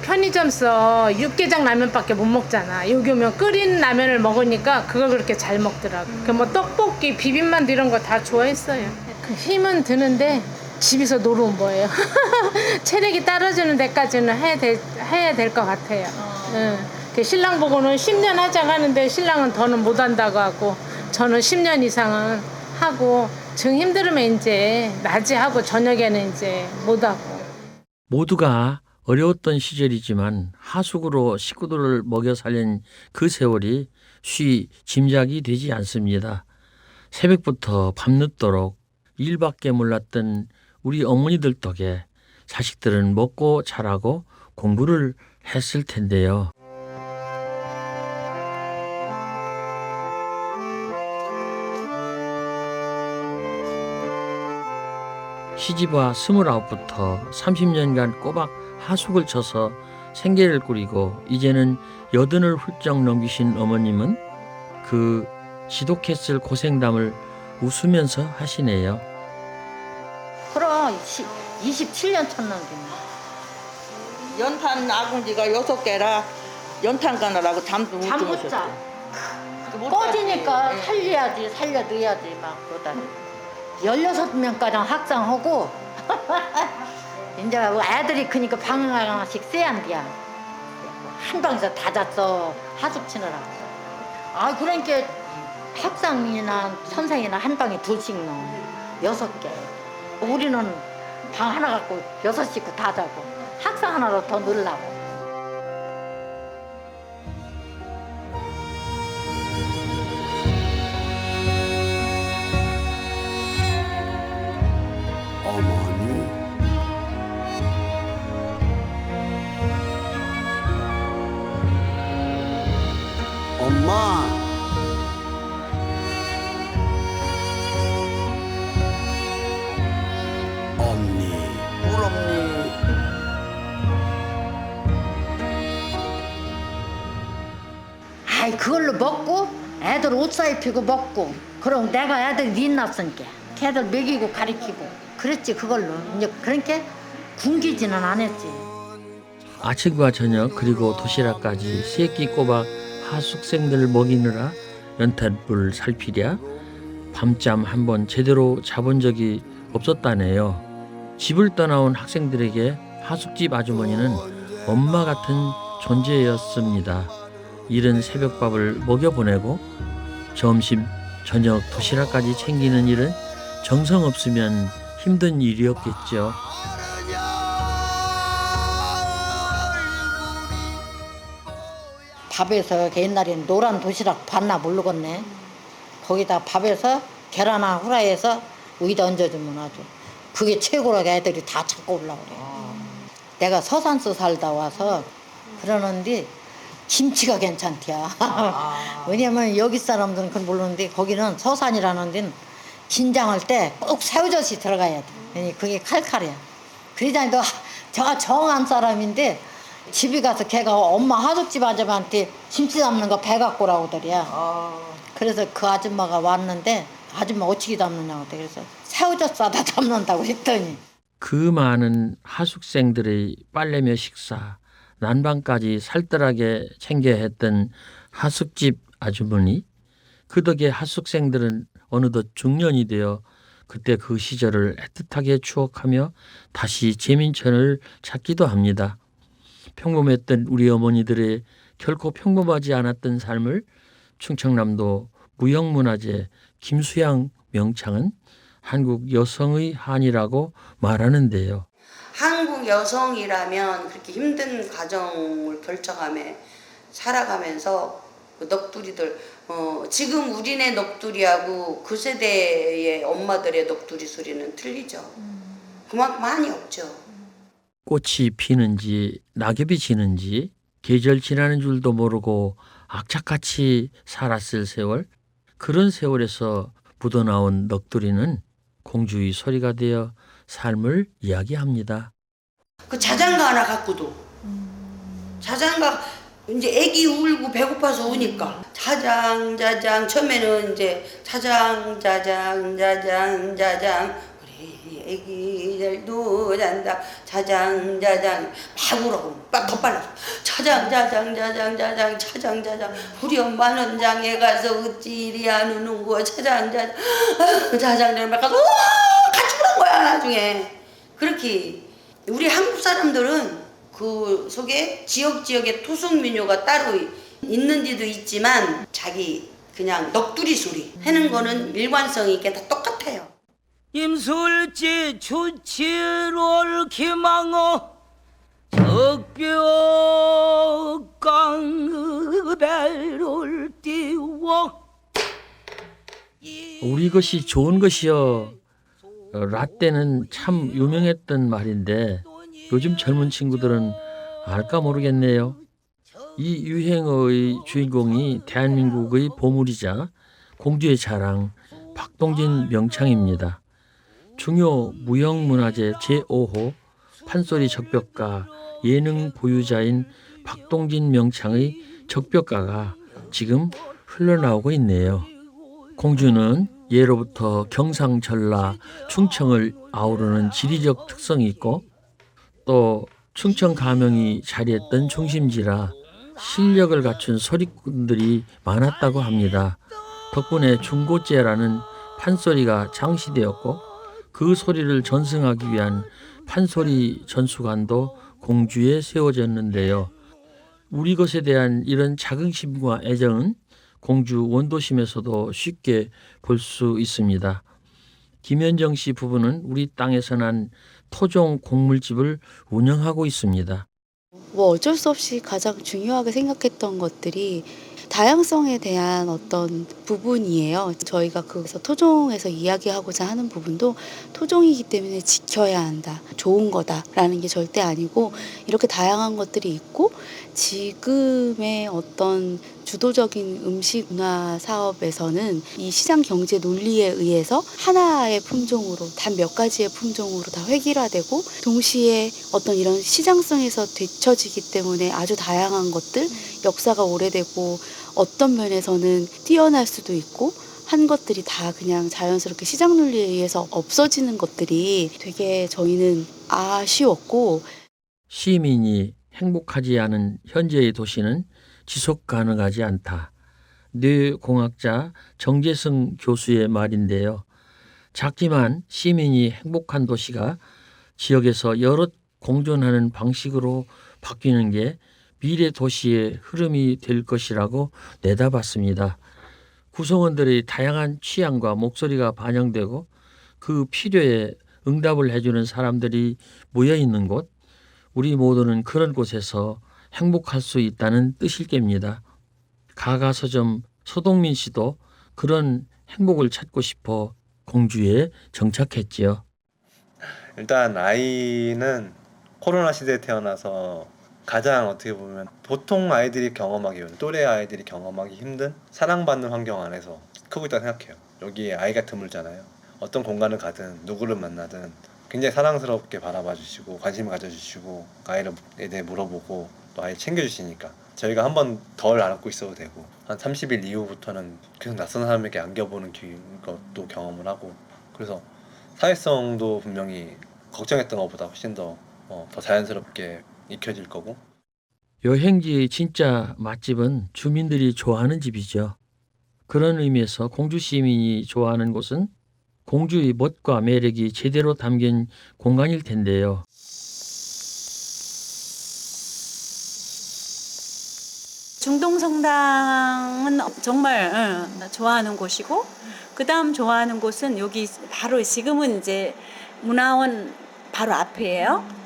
[SPEAKER 18] 편의점서 육개장 라면밖에 못 먹잖아. 여기 오면 끓인 라면을 먹으니까 그걸 그렇게 잘 먹더라고. 뭐 떡볶이, 비빔만두 이런 거 다 좋아했어요. 힘은 드는데 집에서 놀러 온 거예요. 체력이 떨어지는 데까지는 해야 될 것 같아요. 신랑 보고는 10년 하자고 하는데 신랑은 더는 못 한다고 하고 저는 10년 이상은 하고 정 힘들으면 이제 낮에 하고 저녁에는 이제 못 하고.
[SPEAKER 5] 모두가 어려웠던 시절이지만 하숙으로 식구들을 먹여 살린 그 세월이 쉬 짐작이 되지 않습니다. 새벽부터 밤늦도록 일밖에 몰랐던 우리 어머니들 덕에 자식들은 먹고 자라고 공부를 했을 텐데요. 시집와 29부터 30년간 꼬박 하숙을 쳐서 생계를 꾸리고 이제는 80을 훌쩍 넘기신 어머님은 그 지독했을 고생담을 웃으면서 하시네요.
[SPEAKER 19] 그럼 27년 쳤는데 연탄 아궁지가 6개라 연탄 가느라고 잠도 못 주무셨어. 꺼지니까 살려야지 살려 넣어야지 막 그러다니 16명까지 학상하고 이제 애들이 크니까 방 하나씩 써야 한디야. 한 방에서 다 잤어 하숙 치느라고. 아 그러니까 학상이나 선생이나 한 방에 2씩 넣어 6개. 우리는 방 하나 갖고 6식구 다 자고 학상 하나로 더 넣으려고.
[SPEAKER 4] 어머니 엄마 엄니 울엄니
[SPEAKER 19] 아이 그걸로 먹고 애들 옷 사입히고 먹고 그럼 내가 애들 니 낳았으니까 걔들 먹이고 가리키고 그랬지 그걸로. 이제 그러니까 굶기지는 않았지.
[SPEAKER 5] 아침과 저녁 그리고 도시락까지 새끼 꼬박 하숙생들 먹이느라 연탄불 살피랴 밤잠 한 번 제대로 자본 적이 없었다네요. 집을 떠나온 학생들에게 하숙집 아주머니는 엄마 같은 존재였습니다. 이른 새벽밥을 먹여보내고 점심, 저녁 도시락까지 챙기는 일은 정성 없으면 힘든 일이었겠죠.
[SPEAKER 19] 밥에서 옛날에는 노란 도시락 봤나 모르겠네. 거기다 밥에서 계란하고 후라이해서 위에다 얹어주면 아주 그게 최고라고 애들이 다 찾고 올라오래. 내가 서산서 살다 와서 그러는데 김치가 괜찮대요. 왜냐면 여기 사람들은 그건 모르는데 거기는 서산이라는 데는 김장할 때 꼭 새우젓이 들어가야 돼. 그게 칼칼이야. 그러자니 저가 정한 사람인데 집에 가서 걔가 엄마 하숙집 아줌마한테 김치 담는 거 배 갖고 오라고 하더래요. 그래서 그 아줌마가 왔는데 아줌마 어떻게 담느냐고 그래서 새우젓 싸다 담는다고 했더니
[SPEAKER 5] 그 많은 하숙생들의 빨래며 식사, 난방까지 살뜰하게 챙겨야 했던 하숙집 아주머니. 그 덕에 하숙생들은 어느덧 중년이 되어 그때 그 시절을 애틋하게 추억하며 다시 재민천을 찾기도 합니다. 평범했던 우리 어머니들의 결코 평범하지 않았던 삶을 충청남도 무형문화재 김수양 명창은 한국 여성의 한이라고 말하는데요.
[SPEAKER 20] 한국 여성이라면 그렇게 힘든 과정을 결정하며 살아가면서 그 넋두리들 지금 우리네 넋두리하고 그 세대의 엄마들의 넋두리 소리는 틀리죠. 그만큼 한이 없죠.
[SPEAKER 5] 꽃이 피는지 낙엽이 지는지 계절 지나는 줄도 모르고 악착같이 살았을 세월, 그런 세월에서 묻어나온 넋두리는 공주의 소리가 되어 삶을 이야기합니다.
[SPEAKER 20] 그 자장가 하나 갖고도 자장가 이제 애기 울고 배고파서 우니까 자장 처음에는 이제 자장 우리 애기들도 잔다 자장 막 울어 더 빨라 자장 우리 엄마는 장에 가서 어찌 이리 안 우는 거야 자장 막 가서 같이 우는 거야 나중에. 그렇게 우리 한국 사람들은 그 속에 지역의 토속 민요가 따로 있는 데도 있지만 자기 그냥 넋두리 소리 하는 거는 일관성이 있게 다 똑같아요.
[SPEAKER 21] 임술지 주치롤 기망어 적벽강 배를 띄워
[SPEAKER 5] 우리 것이 좋은 것이여. 라떼는 참 유명했던 말인데 요즘 젊은 친구들은 알까 모르겠네요. 이 유행어의 주인공이 대한민국의 보물이자 공주의 자랑 박동진 명창입니다. 중요 무형문화재 제5호 판소리 적벽가 예능 보유자인 박동진 명창의 적벽가가 지금 흘러나오고 있네요. 공주는 예로부터 경상, 전라, 충청을 아우르는 지리적 특성이 있고 또 충청 가명이 자리했던 중심지라 실력을 갖춘 소리꾼들이 많았다고 합니다. 덕분에 중고재라는 판소리가 장시되었고 그 소리를 전승하기 위한 판소리 전수관도 공주에 세워졌는데요. 우리 것에 대한 이런 자긍심과 애정은 공주 원도심에서도 쉽게 볼 수 있습니다. 김현정 씨 부부는 우리 땅에서 난 토종 곡물집을 운영하고 있습니다.
[SPEAKER 11] 뭐 어쩔 수 없이 가장 중요하게 생각했던 것들이 다양성에 대한 어떤 부분이에요. 저희가 거기서 토종에서 이야기하고자 하는 부분도 토종이기 때문에 지켜야 한다, 좋은 거다라는 게 절대 아니고 이렇게 다양한 것들이 있고 지금의 어떤 주도적인 음식 문화 사업에서는 이 시장 경제 논리에 의해서 하나의 품종으로 단 몇 가지의 품종으로 다 획일화되고 동시에 어떤 이런 시장성에서 되쳐지기 때문에 아주 다양한 것들 역사가 오래되고 어떤 면에서는 뛰어날 수도 있고 한 것들이 다 그냥 자연스럽게 시장 논리에 의해서 없어지는 것들이 되게 저희는 아쉬웠고
[SPEAKER 5] 시민이 행복하지 않은 현재의 도시는 지속 가능하지 않다. 뇌공학자 정재승 교수의 말인데요. 작지만 시민이 행복한 도시가 지역에서 여럿 공존하는 방식으로 바뀌는 게 미래 도시의 흐름이 될 것이라고 내다봤습니다. 구성원들의 다양한 취향과 목소리가 반영되고 그 필요에 응답을 해주는 사람들이 모여 있는 곳, 우리 모두는 그런 곳에서 행복할 수 있다는 뜻일 겁니다. 가가서점 서동민 씨도 그런 행복을 찾고 싶어 공주에 정착했지요.
[SPEAKER 8] 일단 아이는 코로나 시대에 태어나서 가장 어떻게 보면 보통 아이들이 경험하기 어려운 또래 아이들이 경험하기 힘든 사랑받는 환경 안에서 크고 있다고 생각해요. 여기 아이가 드물잖아요. 어떤 공간을 가든 누구를 만나든 굉장히 사랑스럽게 바라봐 주시고 관심을 가져주시고 아이에 대해 물어보고 또 아이 챙겨주시니까 저희가 한 번 덜 안고 있어도 되고 한 30일 이후부터는 계속 낯선 사람에게 안겨보는 것도 경험을 하고 그래서 사회성도 분명히 걱정했던 것보다 훨씬 더 자연스럽게 익혀질 거고.
[SPEAKER 5] 여행지의 진짜 맛집은 주민들이 좋아하는 집이죠. 그런 의미에서 공주 시민이 좋아하는 곳은 공주의 멋과 매력이 제대로 담긴 공간일 텐데요.
[SPEAKER 16] 중동성당은 정말 좋아하는 곳이고 그 다음 좋아하는 곳은 여기 바로 지금은 이제 문화원 바로 앞이에요.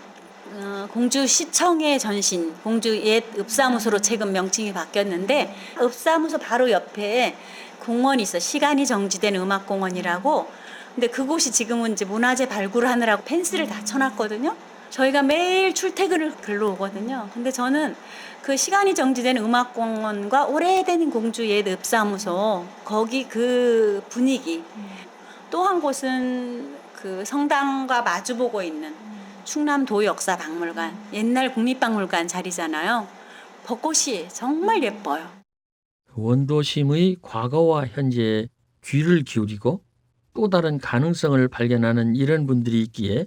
[SPEAKER 16] 공주시청의 전신, 공주 옛 읍사무소로 최근 명칭이 바뀌었는데 읍사무소 바로 옆에 공원이 있어. 시간이 정지된 음악공원이라고. 근데 그곳이 지금은 이제 문화재 발굴하느라고 펜스를 다 쳐놨거든요. 저희가 매일 출퇴근을 글로 오거든요. 근데 저는 그 시간이 정지된 음악공원과 오래된 공주 옛 읍사무소 거기 그 분위기 또 한 곳은 그 성당과 마주보고 있는 충남 도역사박물관 옛날 국립박물관 자리잖아요. 벚꽃이 정말 예뻐요.
[SPEAKER 5] 원도심의 과거와 현재에 귀를 기울이고 또 다른 가능성을 발견하는 이런 분들이 있기에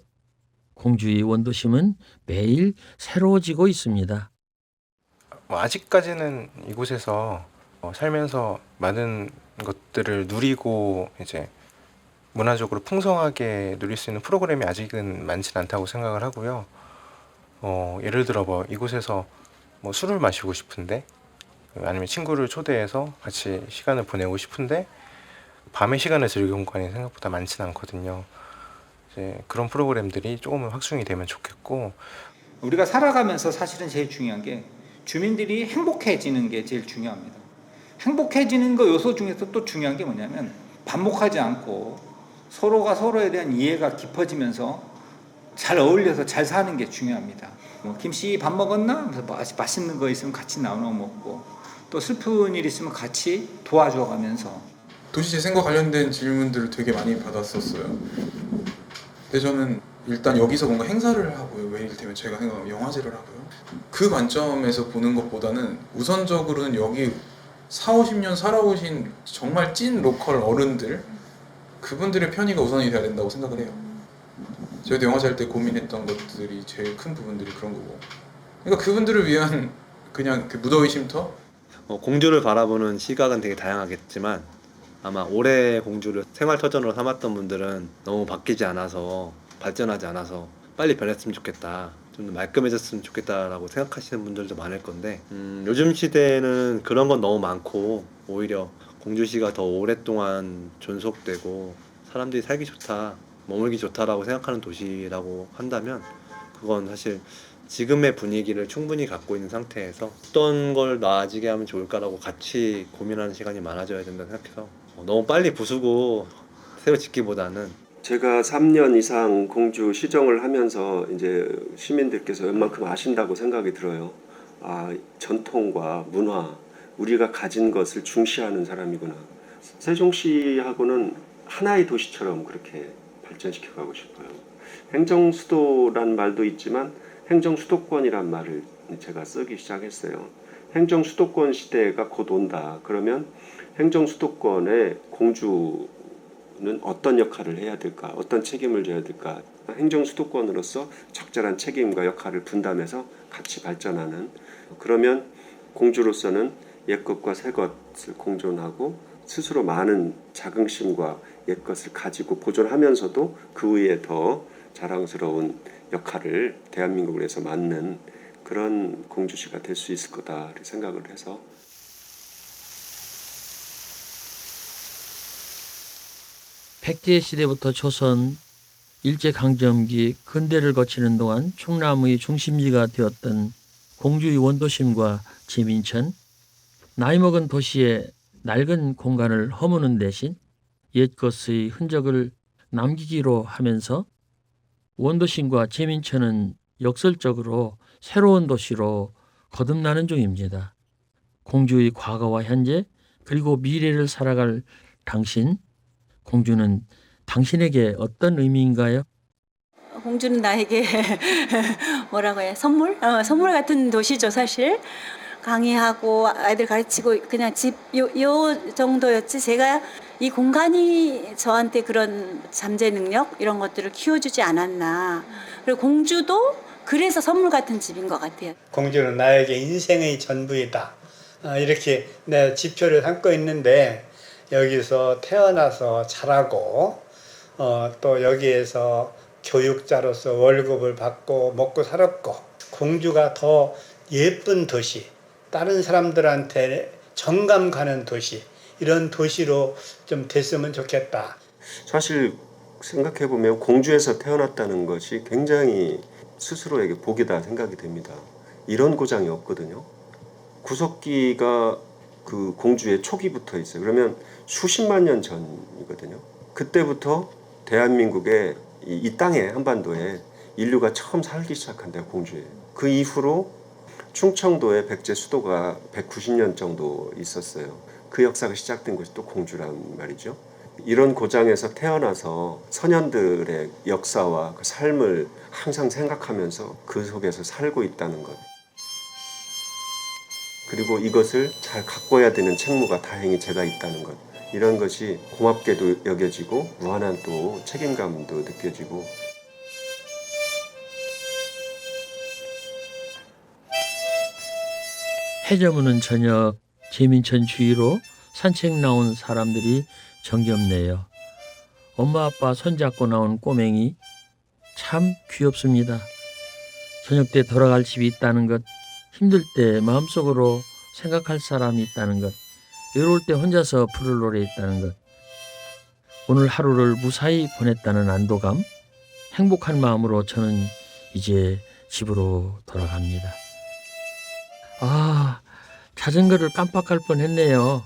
[SPEAKER 5] 공주의 원도심은 매일 새로워지고 있습니다.
[SPEAKER 7] 아직까지는 이곳에서 살면서 많은 것들을 누리고 이제 문화적으로 풍성하게 누릴 수 있는 프로그램이 아직은 많지는 않다고 생각을 하고요. 예를 들어 이곳에서 술을 마시고 싶은데 아니면 친구를 초대해서 같이 시간을 보내고 싶은데 밤에 시간을 즐길 공간이 생각보다 많지는 않거든요. 이제 그런 프로그램들이 조금은 확충이 되면 좋겠고
[SPEAKER 15] 우리가 살아가면서 사실은 제일 중요한 게 주민들이 행복해지는 게 제일 중요합니다. 행복해지는 거 요소 중에서 또 중요한 게 뭐냐면 반목하지 않고 서로가 서로에 대한 이해가 깊어지면서 잘 어울려서 잘 사는 게 중요합니다. 김씨 밥 먹었나? 하면서 맛있는 거 있으면 같이 나눠 먹고 또 슬픈 일 있으면 같이 도와줘 가면서.
[SPEAKER 13] 도시재생과 관련된 질문들을 되게 많이 받았었어요. 근데 저는 일단 여기서 뭔가 행사를 하고요. 왜 이를테면 제가 생각하면 영화제를 하고요. 그 관점에서 보는 것보다는 우선적으로는 여기 40-50년 살아오신 정말 찐 로컬 어른들, 그분들의 편의가 우선이 돼야 된다고 생각을 해요. 저희도 영화제 할 때 고민했던 것들이 제일 큰 부분들이 그런 거고, 그러니까 그분들을 위한 그냥 그 무더위 쉼터?
[SPEAKER 8] 공주를 바라보는 시각은 되게 다양하겠지만 아마 올해 공주를 생활터전으로 삼았던 분들은 너무 바뀌지 않아서, 발전하지 않아서 빨리 변했으면 좋겠다, 좀 더 말끔해졌으면 좋겠다라고 생각하시는 분들도 많을 건데, 요즘 시대에는 그런 건 너무 많고 오히려 공주시가 더 오랫동안 존속되고 사람들이 살기 좋다, 머물기 좋다라고 생각하는 도시라고 한다면 그건 사실 지금의 분위기를 충분히 갖고 있는 상태에서 어떤 걸 나아지게 하면 좋을까라고 같이 고민하는 시간이 많아져야 된다고 생각해서 너무 빨리 부수고 새로 짓기보다는.
[SPEAKER 10] 제가 3년 이상 공주 시정을 하면서 이제 시민들께서 웬만큼 아신다고 생각이 들어요. 아, 전통과 문화, 우리가 가진 것을 중시하는 사람이구나. 세종시하고는 하나의 도시처럼 그렇게 발전시켜 가고 싶어요. 행정수도란 말도 있지만 행정수도권이란 말을 제가 쓰기 시작했어요. 행정수도권 시대가 곧 온다. 그러면 행정수도권의 공주는 어떤 역할을 해야 될까? 어떤 책임을 져야 될까? 행정수도권으로서 적절한 책임과 역할을 분담해서 같이 발전하는, 그러면 공주로서는 옛것과 새것을 공존하고 스스로 많은 자긍심과 옛것을 가지고 보존하면서도 그 위에 더 자랑스러운 역할을 대한민국을 위해서 맡는 그런 공주시가 될 수 있을 거다 생각을 해서.
[SPEAKER 5] 백제 시대부터 조선, 일제강점기, 근대를 거치는 동안 충남의 중심지가 되었던 공주의 원도심과 제민천, 나이 먹은 도시의 낡은 공간을 허무는 대신 옛것의 흔적을 남기기로 하면서 원도심과 제민천은 역설적으로 새로운 도시로 거듭나는 중입니다. 공주의 과거와 현재 그리고 미래를 살아갈 당신, 공주는 당신에게 어떤 의미인가요?
[SPEAKER 16] 공주는 나에게 뭐라고 해? 선물? 선물 같은 도시죠, 사실. 강의하고 아이들 가르치고 그냥 집 요 정도였지, 제가 이 공간이 저한테 그런 잠재 능력 이런 것들을 키워주지 않았나. 그리고 공주도 그래서 선물 같은 집인 것 같아요.
[SPEAKER 12] 공주는 나에게 인생의 전부이다. 이렇게 내 지표를 삼고 있는데, 여기서 태어나서 자라고 또 여기에서 교육자로서 월급을 받고 먹고 살았고, 공주가 더 예쁜 도시, 다른 사람들한테 정감 가는 도시, 이런 도시로 좀 됐으면 좋겠다.
[SPEAKER 10] 사실 생각해보면 공주에서 태어났다는 것이 굉장히 스스로에게 복이다 생각이 됩니다. 이런 고장이 없거든요. 구석기가 그 공주의 초기부터 있어요. 그러면 수십만 년 전이거든요. 그때부터 대한민국의 이 땅에, 한반도에 인류가 처음 살기 시작한대요, 공주에. 그 이후로 충청도에 백제 수도가 190년 정도 있었어요. 그 역사가 시작된 것이 또 공주란 말이죠. 이런 고장에서 태어나서 선현들의 역사와 그 삶을 항상 생각하면서 그 속에서 살고 있다는 것. 그리고 이것을 잘 가꿔야 되는 책무가 다행히 제가 있다는 것. 이런 것이 고맙게도 여겨지고 무한한 또 책임감도 느껴지고.
[SPEAKER 5] 해저무는 저녁 제민천 주위로 산책 나온 사람들이 정겹네요. 엄마 아빠 손잡고 나온 꼬맹이 참 귀엽습니다. 저녁 때 돌아갈 집이 있다는 것, 힘들 때 마음속으로 생각할 사람이 있다는 것, 외로울 때 혼자서 부를 노래 있다는 것, 오늘 하루를 무사히 보냈다는 안도감, 행복한 마음으로 저는 이제 집으로 돌아갑니다. 아, 자전거를 깜빡할 뻔했네요.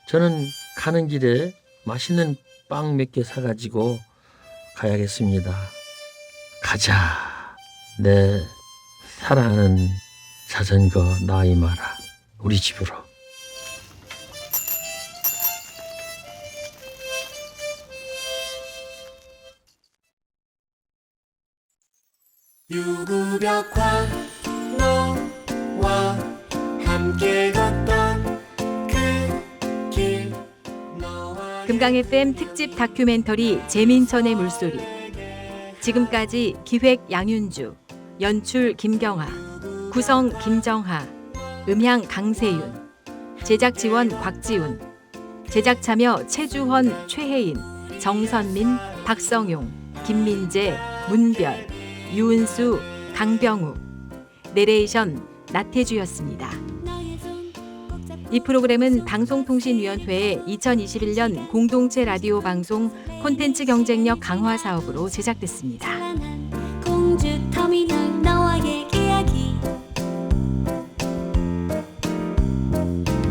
[SPEAKER 5] 저는 가는 길에 맛있는 빵 몇 개 사가지고 가야겠습니다. 가자. 내 사랑하는 자전거 나이마라 우리 집으로.
[SPEAKER 2] 유구벽화 너와 함께 걷던 그 길.
[SPEAKER 1] 금강 FM 특집 다큐멘터리 재민천의 물소리. 지금까지 기획 양윤주, 연출 김경아, 구성 김정하, 음향 강세윤, 제작 지원 곽지훈, 제작 참여 최주헌, 최혜인, 정선민, 박성용, 김민재, 문별, 유은수, 강병우, 내레이션 나태주였습니다. 이 프로그램은 방송통신위원회의 2021년 공동체 라디오 방송 콘텐츠 경쟁력 강화 사업으로 제작됐습니다.
[SPEAKER 6] 공주 터미널 너와의 이야기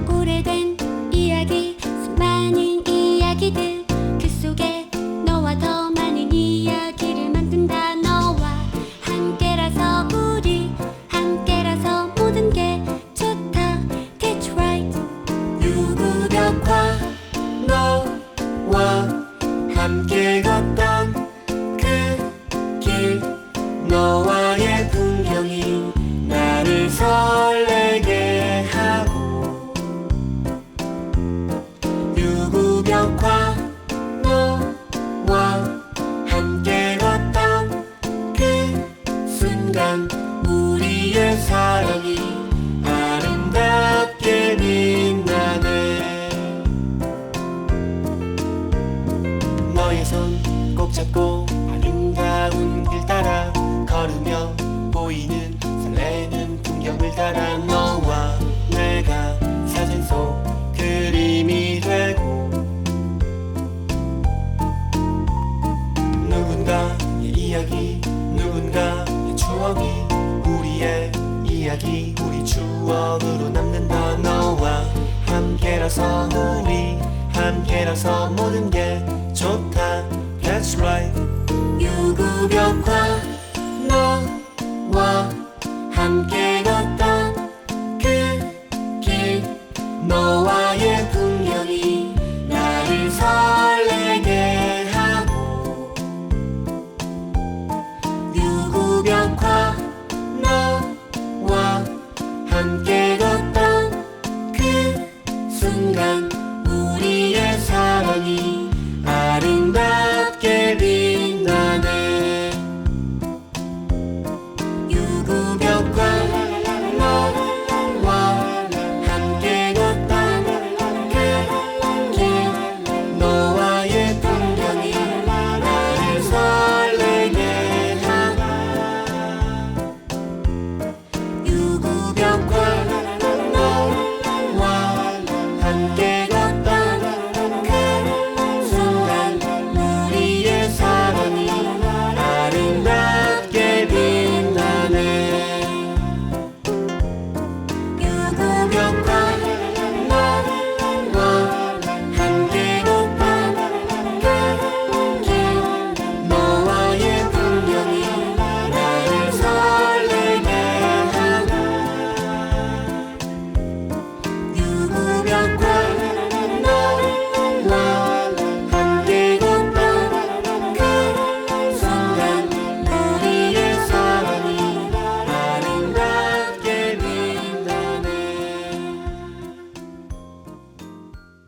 [SPEAKER 6] 오래된 이야기 수많은 이야기들 그 속에 너와 더 많은 이야기를 만든다. 너와 함께라서 우리 함께라서 모든 게 좋다. That's right.
[SPEAKER 2] 유구벽화 너와 함께 걷던 그 길. 너와의 풍경이 나를 설레게 하고 유구벽화 너와 함께 걷던 그 순간 우리의 사랑이 아름답게 빛나네. 너의 손 꼭 잡고 아름다운 길 따라 걸으며 보이는 설레는 풍경을 따라 너와 내가 사진 속 그림이 되고 누군가의 이야기 누군가의 추억이 우리의 이야기 우리 추억으로 남는다. 너와 함께라서 우리 함께라서 모든 게 좋다. That's right. 유구벽화 너와 함께